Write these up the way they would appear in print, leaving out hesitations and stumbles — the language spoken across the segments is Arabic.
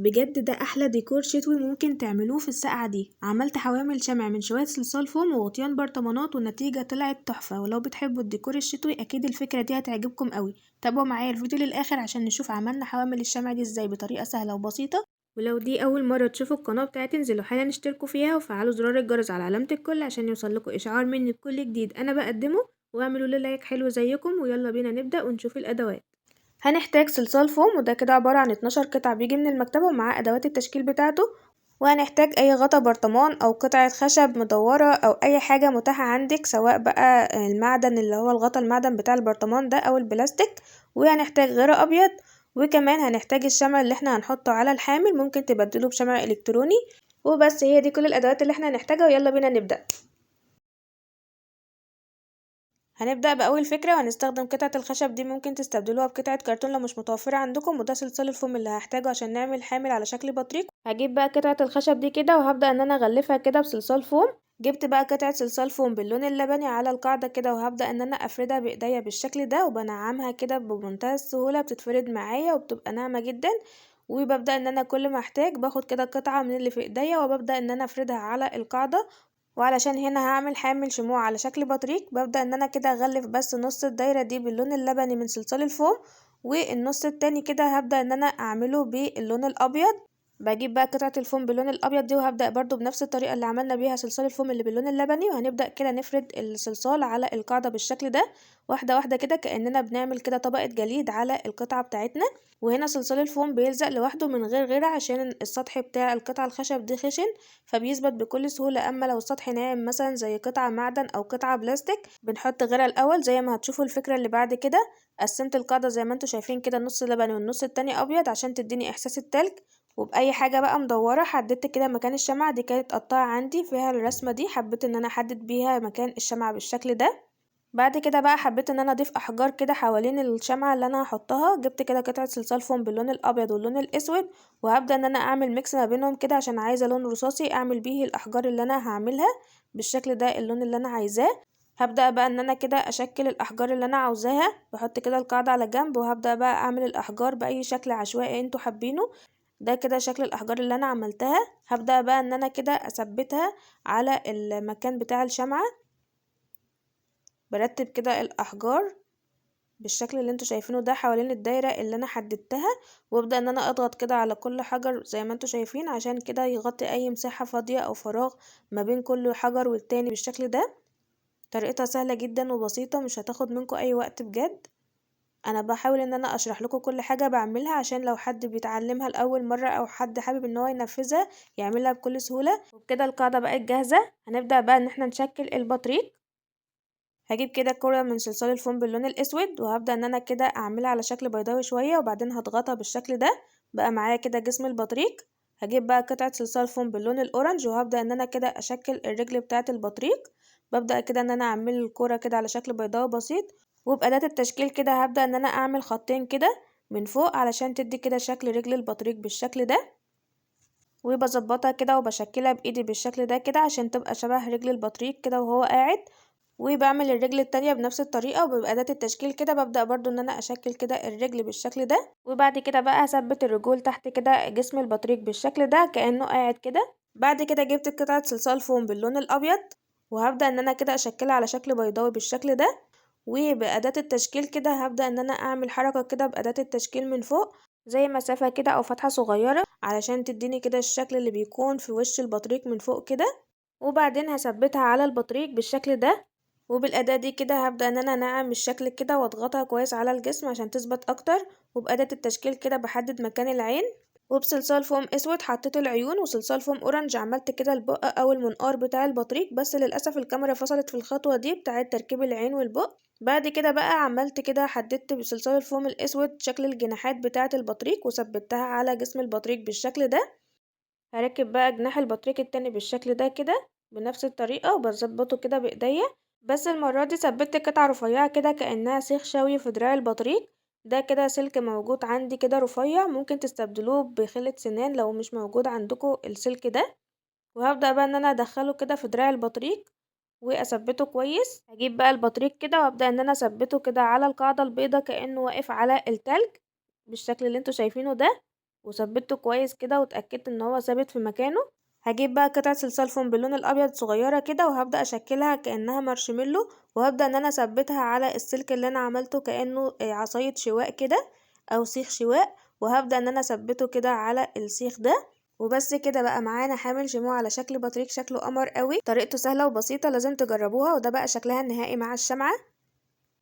بجد ده احلى ديكور شتوي ممكن تعملوه في السقعة دي. عملت حوامل شمع من شوية صلصال فوم وغطيان برطمانات والنتيجة طلعت تحفة. ولو بتحبوا الديكور الشتوي اكيد الفكرة دي هتعجبكم قوي. تابعوا معايا الفيديو للاخر عشان نشوف عملنا حوامل الشمع دي ازاي بطريقة سهلة وبسيطة. ولو دي اول مرة تشوفوا القناة بتاعتي انزلوا حالا اشتركوا فيها وفعلوا زرار الجرس على علامة الكل عشان يوصلكوا اشعار مني بكل جديد انا بقدمه. واعملوا لي لايك حلو زيكم ويلا بينا نبدأ ونشوف الادوات. هنحتاج صلصال فوم وده كده عبارة عن 12 قطعة بيجي من المكتبة ومعاه ادوات التشكيل بتاعته. وهنحتاج اي غطا برطمان او قطعة خشب مدورة او اي حاجة متاحة عندك سواء بقى المعدن اللي هو الغطا المعدن بتاع البرطمان ده او البلاستيك. وهنحتاج غيره ابيض. وكمان هنحتاج الشمع اللي احنا هنحطه على الحامل ممكن تبدله بشمع الكتروني. وبس هي دي كل الادوات اللي احنا هنحتاجها ويلا بينا نبدأ. هنبدأ بأول فكرة وهنستخدم قطعة الخشب دي ممكن تستبدلوها بقطعة كرتون لو مش متوفرة عندكم. وده صلصال الفوم اللي هحتاجه عشان نعمل حامل على شكل بطريق. هجيب بقى قطعة الخشب دي كده وهبدأ ان انا اغلفها كده بصلصال فوم. جبت بقى قطعة صلصال فوم باللون اللبني على القاعدة كده وهبدأ ان انا افردها بايديا بالشكل ده وبنعمها كده بمنتهى السهولة بتتفرد معايا وبتبقى ناعمة جدا. وببدأ ان انا كل ما احتاج باخد كده قطعة من اللي في ايديا وببدأ ان انا افردها على القاعدة. وعلشان هنا هعمل حامل شموع على شكل بطريق ببدأ ان انا كده اغلف بس نص الدايرة دي باللون اللبني من صلصال الفوم. والنص التاني كده هبدأ ان انا اعمله باللون الابيض. بجيب بقى قطعة الفوم باللون الابيض دي وهبدأ برضو بنفس الطريقة اللي عملنا بيها صلصال الفوم اللي باللون اللبني وهنبدأ كده نفرد الصلصال على القاعدة بالشكل ده. واحدة واحدة كده كأننا بنعمل كده طبقة جليد على القطعة بتاعتنا. وهنا صلصال الفوم بيلزق لوحده من غير غيره عشان السطح بتاع القطعة الخشب دي خشن فبيثبت بكل سهولة. اما لو السطح ناعم مثلا زي قطعة معدن او قطعة بلاستيك بنحط غيرها الاول زي ما هتشوفوا الفكرة اللي بعد كده. قسمت القاعدة زي ما انتوا شايفين كده النص لبني والنص التاني ابيض عشان تديني احساس التلج. وبأي حاجة بقى مدورة حددت كده مكان الشمعة دي كانت قطعة عندي فيها الرسمة دي حبيت ان انا احدد بيها مكان الشمعة بالشكل ده. بعد كده بقى حبيت ان انا اضيف احجار كده حوالين الشمعة اللي انا هحطها. جبت كده قطعة صلصال فوم باللون الابيض واللون الاسود وهبدأ ان انا اعمل ميكس ما بينهم كده عشان عايزة لون رصاصي اعمل بيه الاحجار اللي انا هعملها بالشكل ده اللون اللي انا عايزاه. هبدأ بقى ان انا كده اشكل الاحجار اللي انا عاوزاها بحط كده القاعدة على جنب وهبدأ بقى اعمل الاحجار باي شكل عشوائي انتوا حابينه. ده كده شكل الاحجار اللي انا عملتها. هبدأ بقى ان انا كده اثبتها على المكان بتاع الشمعة. برتب كده الاحجار بالشكل اللي انتوا شايفينه ده حوالين الدايرة اللي انا حددتها. وابدأ ان انا اضغط كده على كل حجر زي ما انتوا شايفين عشان كده يغطي اي مساحة فاضية او فراغ ما بين كل حجر والتاني بالشكل ده. طريقتها سهلة جدا وبسيطة مش هتاخد منكم اي وقت بجد. انا بحاول ان انا اشرح لكم كل حاجة بعملها عشان لو حد بيتعلمها لاول مرة او حد حابب ان هو ينفذها يعملها بكل سهولة. وبكده القاعدة بقت جاهزة. هنبدأ بقى ان احنا نشكل البطريق. هجيب كده كرة من صلصال الفوم باللون الاسود وهبدأ ان انا كده اعملها على شكل بيضاوي شوية وبعدين هضغطها بالشكل ده. بقى معايا كده جسم البطريق. هجيب بقى قطعة صلصال فوم باللون الاورنج وهبدأ ان انا كده اشكل الرجل بتاعة البطريق. ببدأ كده ان انا اعمل الكرة كده على شكل بيضاوي بسيط. وبأداة التشكيل كده هبدأ ان انا اعمل خطين كده من فوق علشان تدي كده شكل رجل البطريق بالشكل ده. وبظبطها كده وبشكلها بايدي بالشكل ده كده عشان تبقى شبه رجل البطريق كده وهو قاعد. وبعمل الرجل التانية بنفس الطريقة وبأداة التشكيل كده ببدأ برضو ان انا اشكل كده الرجل بالشكل ده. وبعد كده بقى اثبت الرجول تحت كده جسم البطريق بالشكل ده كأنه قاعد كده. بعد كده جبت قطعة صلصال فوم باللون الابيض وهبدأ ان انا كده اشكلها على شكل بيضاوي بالشكل ده. وبأداة التشكيل كده هبدأ ان انا اعمل حركة كده بأداة التشكيل من فوق زي مسافة كده او فتحة صغيرة علشان تديني كده الشكل اللي بيكون في وش البطريق من فوق كده. وبعدين هثبتها على البطريق بالشكل ده. وبالأداة دي كده هبدأ ان انا انعم الشكل كده واضغطها كويس على الجسم عشان تثبت اكتر. وبأداة التشكيل كده بحدد مكان العين. وبصلصال فوم اسود حطيت العيون وصلصال فوم اورنج عملت كده البق او المنقار بتاع البطريق بس للاسف الكاميرا فصلت في الخطوة دي بتاعه تركيب العين والبق. بعد كده بقى عملت كده حددت بصلصال الفوم الاسود شكل الجناحات بتاعه البطريق وثبتها على جسم البطريق بالشكل ده. هركب بقى جناح البطريق التاني بالشكل ده كده بنفس الطريقة وبظبطه كده بايديا. بس المرة دي ثبت قطعة رفيعة كده كأنها سيخ شوي في دراع البطريق. ده كده سلك موجود عندي كده رفيع ممكن تستبدلوه بخلة سنان لو مش موجود عندكم السلك ده. وهبدأ بقى ان انا ادخله كده في دراع البطريق واثبته كويس. هجيب بقى البطريق كده وابدأ ان انا اثبته كده على القاعدة البيضاء كأنه واقف على التلج بالشكل اللي انتوا شايفينه ده. وثبته كويس كده واتأكدت ان هو ثابت في مكانه. هجيب بقى قطعة صلصال فوم باللون الابيض صغيرة كده وهبدأ اشكلها كأنها مارشميلو، وهبدأ ان انا اثبتها على السلك اللي انا عملته كأنه عصاية شواء كده او سيخ شواء، وهبدأ ان انا اثبته كده على السيخ ده. وبس كده بقى معانا حامل شموع على شكل بطريق، شكله قمر قوي، طريقته سهلة وبسيطة، لازم تجربوها. وده بقى شكلها النهائي مع الشمعة.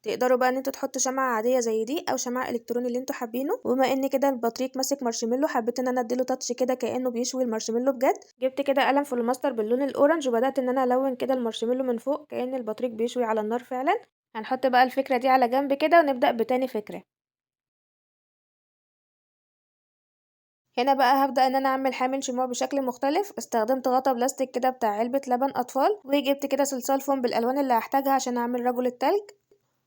تقدروا بقى ان انتوا تحطوا شمعة عادية زي دي او شمعة الكتروني اللي انتوا حابينه. وبما ان كده البطريق ماسك مارشميلو، حبيت ان انا اديله تاتش كده كأنه بيشوي المارشميلو بجد. جبت كده قلم فلوماستر باللون الاورنج وبدأت ان انا الون كده المارشميلو من فوق كأن البطريق بيشوي على النار فعلا. هنحط بقى الفكرة دي على جنب كده ونبدأ بتاني فكرة. هنا بقى هبدأ ان انا اعمل حامل شموع بشكل مختلف. استخدمت غطا بلاستيك كده بتاع علبة لبن اطفال، وجبت كده صلصال فوم بالالوان اللي هحتاجها عشان اعمل رجل التلج.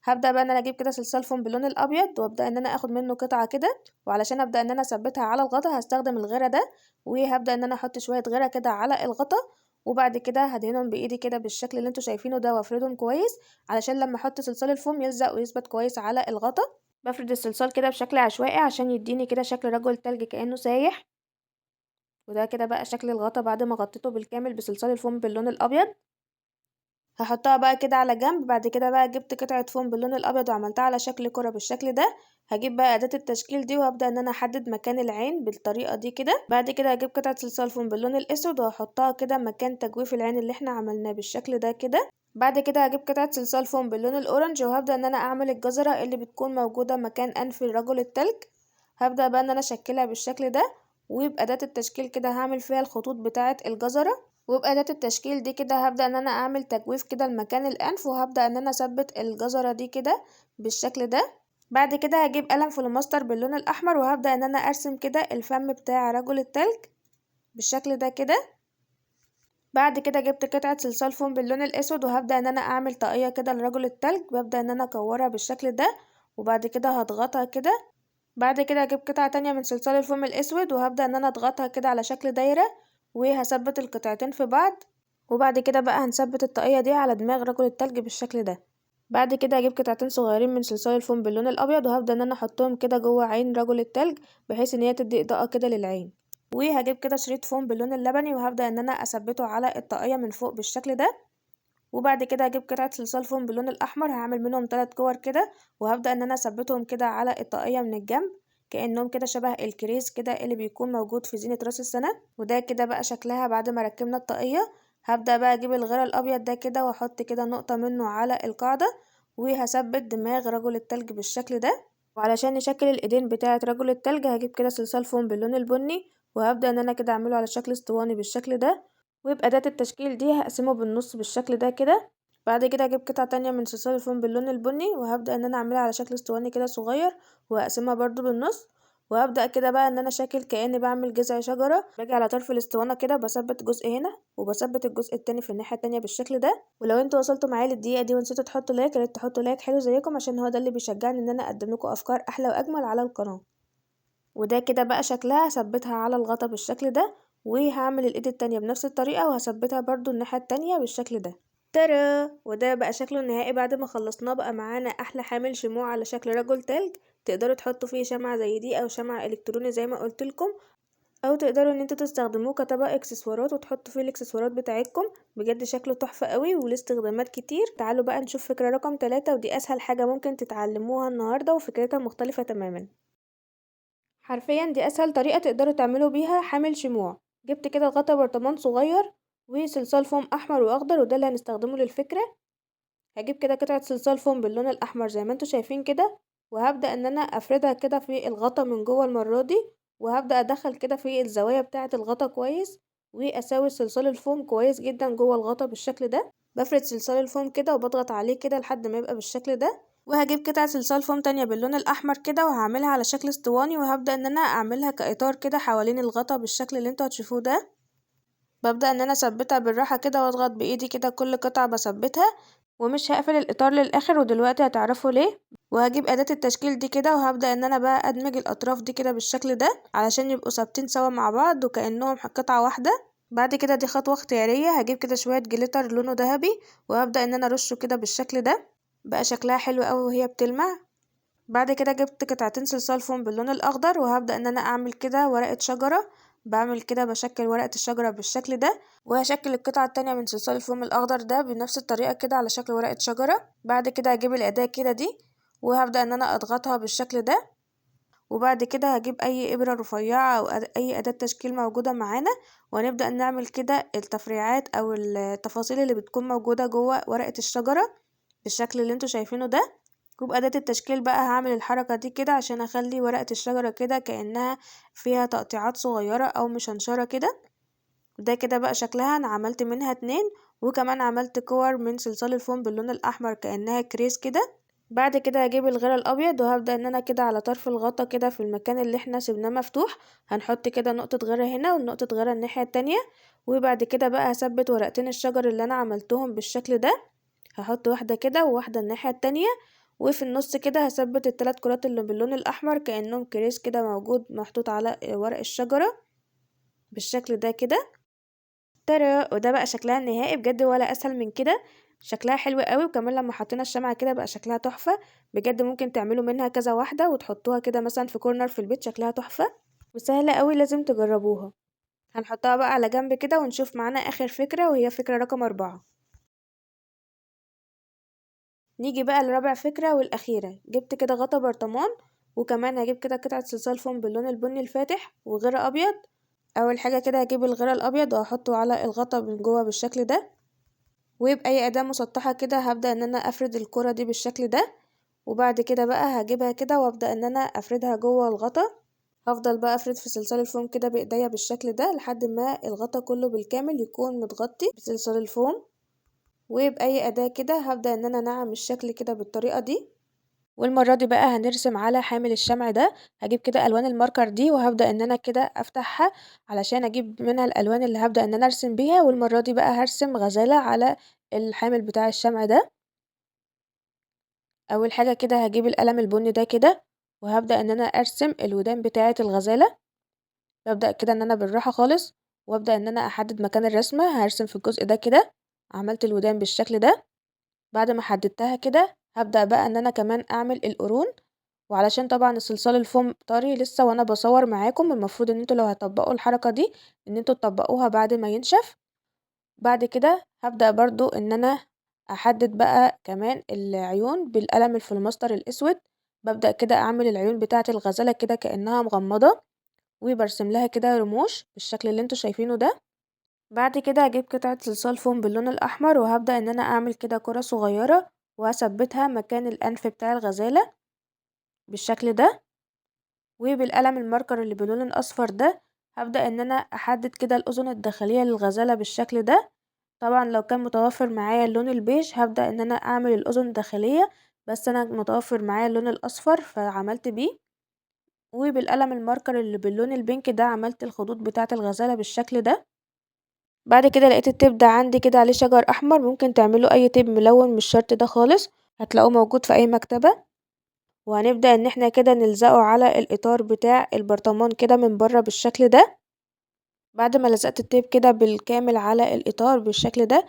هبدأ بقى ان انا اجيب كده صلصال فوم باللون الابيض وابدأ ان انا اخد منه قطعة كده، وعلشان ابدأ ان انا اثبتها على الغطا هستخدم الغيرة ده، وهبدأ ان انا احط شوية غيرة كده على الغطا، وبعد كده هدهنهم بايدي كده بالشكل اللي انتوا شايفينه ده وافردهم كويس علشان لما احط صلصال الفوم يلزق ويثبت كويس على الغطا. بفرد الصلصال كده بشكل عشوائي عشان يديني كده شكل رجل تلج كأنه سايح. وده كده بقى شكل الغطا بعد ما غطيته بالكامل بصلصال الفوم باللون الابيض. هحطها بقى كده على جنب. بعد كده بقى جبت قطعة فوم باللون الابيض وعملتها على شكل كرة بالشكل ده. هجيب بقى اداة التشكيل دي وهبدأ ان انا احدد مكان العين بالطريقة دي كده. بعد كده هجيب قطعة صلصال فوم باللون الاسود وهحطها كده مكان تجويف العين اللي احنا عملناه بالشكل ده كده. بعد كده هجيب قطعة صلصال فوم باللون الاورنج وهبدأ ان انا اعمل الجزرة اللي بتكون موجودة مكان انف رجل التلج. هبدأ بقى ان انا اشكلها بالشكل ده، وبأداة التشكيل كده هعمل فيها الخطوط بتاعة الجزرة. وبأداة التشكيل دي كده هبدأ ان انا اعمل تجويف كده لمكان الانف، وهبدأ ان انا اثبت الجزرة دي كده بالشكل ده. بعد كده هجيب قلم فلوماستر باللون الاحمر وهبدأ ان انا ارسم كده الفم بتاع رجل التلج بالشكل ده كده. بعد كده جبت قطعة صلصال فوم باللون الاسود وهبدأ ان انا اعمل طاقية كده لرجل التلج. ببدأ ان انا اكورها بالشكل ده وبعد كده هضغطها كده. بعد كده هجيب قطعة تانية من صلصال الفوم الاسود وهبدأ ان انا اضغطها كده على شكل دايرة، وهثبت القطعتين في بعض. وبعد كده بقى هنثبت الطاقية دي على دماغ رجل التلج بالشكل ده. بعد كده هجيب قطعتين صغيرين من صلصال الفوم باللون الابيض وهبدأ ان انا احطهم كده جوه عين رجل التلج بحيث ان هي تدي اضاءة كده للعين. وهجيب كده شريط فوم باللون اللبني وهبدأ ان انا اثبته على الطاقية من فوق بالشكل ده. وبعد كده هجيب قطعة صلصال فوم باللون الأحمر هعمل منهم 3 كور كده، وهبدأ إن أنا أثبتهم كده على الطاقية من الجنب كأنهم كده شبه الكريز كده اللي بيكون موجود في زينة راس السنة. وده كده بقى شكلها بعد ما ركبنا الطاقية. هبدأ بقى أجيب الغير الأبيض ده كده وأحط كده نقطة منه على القاعدة، وهثبت دماغ رجل التلج بالشكل ده. وعلشان نشكل الإيدين بتاعة رجل التلج هجيب كده صلصال فوم باللون البني وهبدأ إن أنا كده أعمله على شكل اسطواني بالشكل ده. وبأداة التشكيل دي هقسمه بالنص بالشكل ده كده. بعد كده هجيب قطعة تانية من صلصال الفوم باللون البني وهبدأ ان انا اعملها على شكل اسطواني كده صغير وهقسمها برضو بالنص. وهبدأ كده بقى ان انا شكل كأني بعمل جذع شجرة. باجي على طرف الاسطوانة كده بثبت جزء هنا وبثبت الجزء التاني في الناحية التانية بالشكل ده. ولو انتوا وصلتوا معايا للدقيقة دي ونسيتوا تحطوا لايك، ياريت تحطوا لايك حلو زيكم عشان هو ده اللي بيشجعني ان انا اقدم لكم افكار احلى واجمل على القناة. وده كده بقى شكلها. هثبتها على الغطا بالشكل ده، وهعمل الايد التانية بنفس الطريقة وهثبتها برضو الناحية التانية بالشكل ده. ترى وده بقى شكله النهائي بعد ما خلصناه. بقى معانا احلى حامل شموع على شكل رجل تلج. تقدروا تحطوا فيه شمعة زي دي او شمعة الكتروني زي ما قلت لكم، او تقدروا ان انتوا تستخدموه كطبق اكسسوارات وتحطوا فيه الاكسسوارات بتاعتكم. بجد شكله تحفة قوي وليه استخدامات كتير. تعالوا بقى نشوف فكرة رقم 3، ودي اسهل حاجة ممكن تتعلموها النهاردة وفكرتها مختلفة تماما. حرفيا دي اسهل طريقة تقدروا تعملوا بيها حامل شموع. جبت كده غطا برطمان صغير وصلصال فوم احمر واخضر وده اللي هنستخدمه للفكرة. هجيب كده قطعة صلصال فوم باللون الأحمر زي ما انتوا شايفين كده، وهبدأ ان انا افردها كده في الغطا من جوه المرة دي، وهبدأ ادخل كده في الزوايا بتاعة الغطا كويس، واساوي صلصال الفوم كويس جدا جوه الغطا بالشكل ده. بفرد صلصال الفوم كده وبضغط عليه كده لحد ما يبقى بالشكل ده. وهجيب قطعة صلصال فوم تانية باللون الأحمر كده وهعملها على شكل اسطواني، وهبدأ ان انا اعملها كإطار كده حوالين الغطا بالشكل اللي انتوا هتشوفوه ده. ببدأ ان انا اثبتها بالراحة كده واضغط بايدي كده كل قطعة بثبتها، ومش هقفل الاطار للاخر ودلوقتي هتعرفوا ليه. وهجيب اداة التشكيل دي كده وهبدأ ان انا بقى ادمج الاطراف دي كده بالشكل ده علشان يبقوا ثابتين سوا مع بعض وكأنهم قطعة واحدة. بعد كده دي خطوة اختيارية. هجيب كده شوية جليتر لونه ذهبي وهبدأ ان انا ارشه كده بالشكل ده. بقى شكلها حلو قوي وهي بتلمع. بعد كده جبت قطعتين صلصال فوم باللون الاخضر، وهبدأ ان انا اعمل كده ورقة شجرة. بعمل كده بشكل ورقة الشجرة بالشكل ده، وهشكل القطعة التانية من صلصال الفوم الاخضر ده بنفس الطريقة كده على شكل ورقة شجرة. بعد كده هجيب الاداة كده دي، وهبدأ ان انا اضغطها بالشكل ده. وبعد كده هجيب اي ابرة رفيعة او اي اداة تشكيل موجودة معانا، وهنبدأ نعمل كده التفريعات او التفاصيل اللي بتكون موجودة جوه ورقة الشجرة بالشكل اللي انتوا شايفينه ده. وبأداة التشكيل بقى هعمل الحركة دي كده عشان اخلي ورقة الشجرة كده كأنها فيها تقطيعات صغيرة او مشنشرة كده. ده كده بقى شكلها، انا عملت منها اتنين، وكمان عملت كور من صلصال الفوم باللون الاحمر كأنها كريس كده. بعد كده هجيب الغيره الابيض، وهبدأ ان انا كده على طرف الغطا كده في المكان اللي احنا سيبناه مفتوح هنحط كده نقطة غيره هنا ونقطة غيره الناحية التانية. وبعد كده بقى هثبت ورقتين الشجر اللي انا عملتهم بالشكل ده، هحط واحدة كده وواحدة الناحية التانية. وفي النص كده هثبت التلات كرات اللي باللون الاحمر كأنهم كريس كده موجود محطوط على ورق الشجرة بالشكل ده كده. ترى وده بقى شكلها النهائي بجد، ولا اسهل من كده. شكلها حلو قوي، وكمان لما حطينا الشمعة كده بقى شكلها تحفة. بجد ممكن تعملوا منها كذا واحدة وتحطوها كده مثلا في كورنر في البيت، شكلها تحفة وسهلة قوي، لازم تجربوها. هنحطها بقى على جنب كده ونشوف معانا اخر فكرة، وهي فكرة رقم 4. نيجي بقى لرابع فكرة والاخيرة. جبت كده غطا برطمان، وكمان هجيب كده قطعة صلصال فوم باللون البني الفاتح وغير ابيض. اول حاجة كده هجيب الغير الابيض وهحطه على الغطا من جوه بالشكل ده. وبأي أداة مسطحة كده هبدأ ان انا افرد الكرة دي بالشكل ده. وبعد كده بقى هجيبها كده وابدأ ان انا افردها جوه الغطا. هفضل بقى افرد في صلصال الفوم كده بايديا بالشكل ده لحد ما الغطا كله بالكامل يكون متغطي بصلصال الفوم. وبأي أداة كده هبدأ ان انا انعم الشكل كده بالطريقة دي. والمرة دي بقى هنرسم على حامل الشمع ده. هجيب كده الوان الماركر دي وهبدأ ان انا كده افتحها علشان اجيب منها الالوان اللي هبدأ ان انا ارسم بيها. والمرة دي بقى هرسم غزالة على الحامل بتاع الشمع ده. اول حاجة كده هجيب القلم البني ده كده، وهبدأ ان انا ارسم الودان بتاعة الغزالة. ببدأ كده ان انا بالراحة خالص، وابدأ ان انا احدد مكان الرسمة. هرسم في الجزء ده كده، عملت الودان بالشكل ده. بعد ما حددتها كده هبدأ بقى ان انا كمان اعمل القرون. وعلشان طبعا الصلصال الفوم طري لسه وانا بصور معاكم، المفروض ان انتوا لو هتطبقوا الحركة دي ان انتوا تطبقوها بعد ما ينشف. بعد كده هبدأ برضو ان انا احدد بقى كمان العيون بالقلم الفلوماستر الاسود. ببدأ كده اعمل العيون بتاعة الغزالة كده كأنها مغمضة، وبرسم لها كده رموش بالشكل اللي انتوا شايفينه ده. بعد كده هجيب قطعة صلصال فوم باللون الاحمر، وهبدأ ان انا اعمل كده كرة صغيرة وهثبتها مكان الانف بتاع الغزالة بالشكل ده. وبالقلم الماركر اللي باللون الاصفر ده هبدأ ان انا احدد كده الاذن الداخلية للغزالة بالشكل ده. طبعا لو كان متوفر معايا اللون البيج هبدأ ان انا اعمل الاذن الداخلية، بس انا متوفر معايا اللون الاصفر فعملت بيه. وبالقلم الماركر اللي باللون البينك ده عملت الخطوط بتاعة الغزالة بالشكل ده. بعد كده لقيت التيب ده عندي كده عليه شجر احمر، ممكن تعملوا اي تيب ملون مش شرط ده خالص، هتلاقوه موجود في اي مكتبة. وهنبدأ ان احنا كده نلزقه على الاطار بتاع البرطمان كده من بره بالشكل ده. بعد ما لزقت التيب كده بالكامل على الاطار بالشكل ده،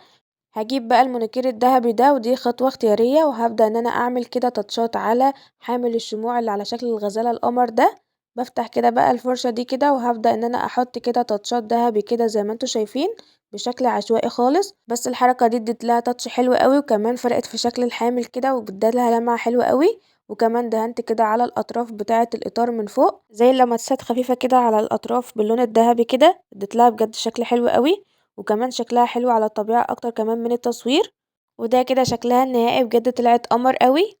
هجيب بقى المونيكير الذهبي ده، ودي خطوة اختيارية، وهبدأ ان انا اعمل كده تاتشات على حامل الشموع اللي على شكل الغزالة القمر ده. بفتح كده بقى الفرشة دي كده، وهبدأ ان انا احط كده تاتشات ذهبي كده زي ما انتوا شايفين بشكل عشوائي خالص. بس الحركة دي ادت لها تاتش حلو قوي، وكمان فرقت في شكل الحامل كده وبدالها لمعة حلوة قوي. وكمان دهنت كده على الاطراف بتاعة الاطار من فوق زي لمسات خفيفة كده على الاطراف باللون الذهبي كده، ادت لها بجد شكل حلو قوي. وكمان شكلها حلو على الطبيعة اكتر كمان من التصوير. وده كده شكلها النهائي بجد، طلعت قمر قوي.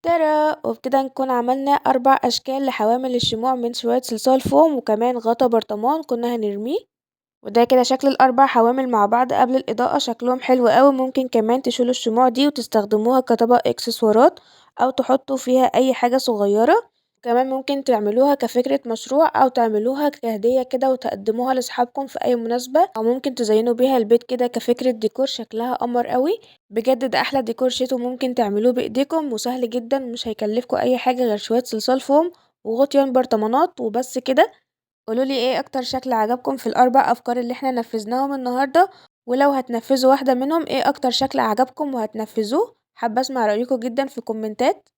ترى وبكده نكون عملنا 4 اشكال لحوامل الشموع من شوية صلصال فوم، وكمان غطا برطمان كنا هنرميه. وده كده شكل الاربع حوامل مع بعض قبل الاضاءة، شكلهم حلو قوي. ممكن كمان تشيلوا الشموع دي وتستخدموها كطبق اكسسوارات، او تحطوا فيها اي حاجة صغيرة. كمان ممكن تعملوها كفكرة مشروع، او تعملوها كهدية كده وتقدموها لاصحابكم في اي مناسبة، او ممكن تزينوا بيها البيت كده كفكرة ديكور، شكلها قمر قوي. بجد ده احلى ديكور شتوي ممكن تعملوه بايديكم، وسهل جدا مش هيكلفكم اي حاجة غير شوية صلصال فوم وغطيان برطمانات وبس كده. قولولي ايه اكتر شكل عجبكم في الاربع افكار اللي احنا نفذناهم النهاردة، ولو هتنفذوا واحدة منهم ايه اكتر شكل عجبكم وهتنفذوه. حابة اسمع رأيكم جدا في كومنتات.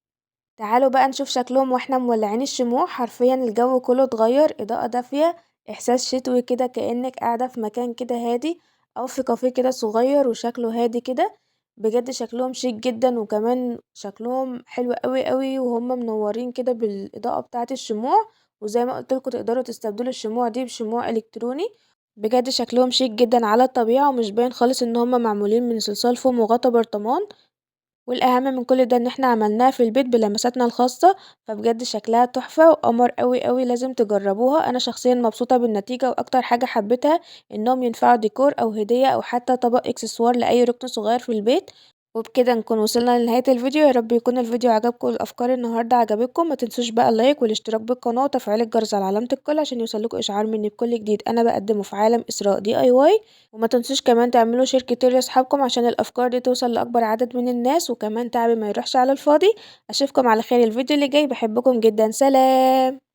تعالوا بقى نشوف شكلهم واحنا مولعين الشموع. حرفيا الجو كله اتغير، اضاءة دافية، احساس شتوي كده، كأنك قاعدة في مكان كده هادي او في كافيه كده صغير وشكله هادي كده. بجد شكلهم شيك جدا، وكمان شكلهم حلو قوي قوي وهم منورين كده بالاضاءة بتاعة الشموع. وزي ما قلتلكوا تقدروا تستبدلوا الشموع دي بشموع الكتروني. بجد شكلهم شيك جدا على الطبيعة، ومش باين خالص ان هم معمولين من صلصال فوم وغطا برطمان. والاهم من كل ده ان احنا عملناها في البيت بلمساتنا الخاصة. فبجد شكلها تحفة وقمر قوي قوي، لازم تجربوها. انا شخصيا مبسوطة بالنتيجة، واكتر حاجة حبيتها انهم ينفعوا ديكور او هدية او حتى طبق اكسسوار لاي ركن صغير في البيت. وبكده نكون وصلنا لنهاية الفيديو. يا رب يكون الفيديو عجبكم والافكار النهاردة عجبتكم. ما تنسوش بقى اللايك والاشتراك بالقناة وتفعيل الجرس على علامة الكل عشان يوصلكوا اشعار مني بكل جديد انا بقدمه في عالم اسراء DIY. وما تنسوش كمان تعملوا شير كتير لاصحابكم عشان الافكار دي توصل لاكبر عدد من الناس، وكمان تعبي ما يروحش على الفاضي. اشوفكم على خير الفيديو اللي جاي. بحبكم جدا، سلام.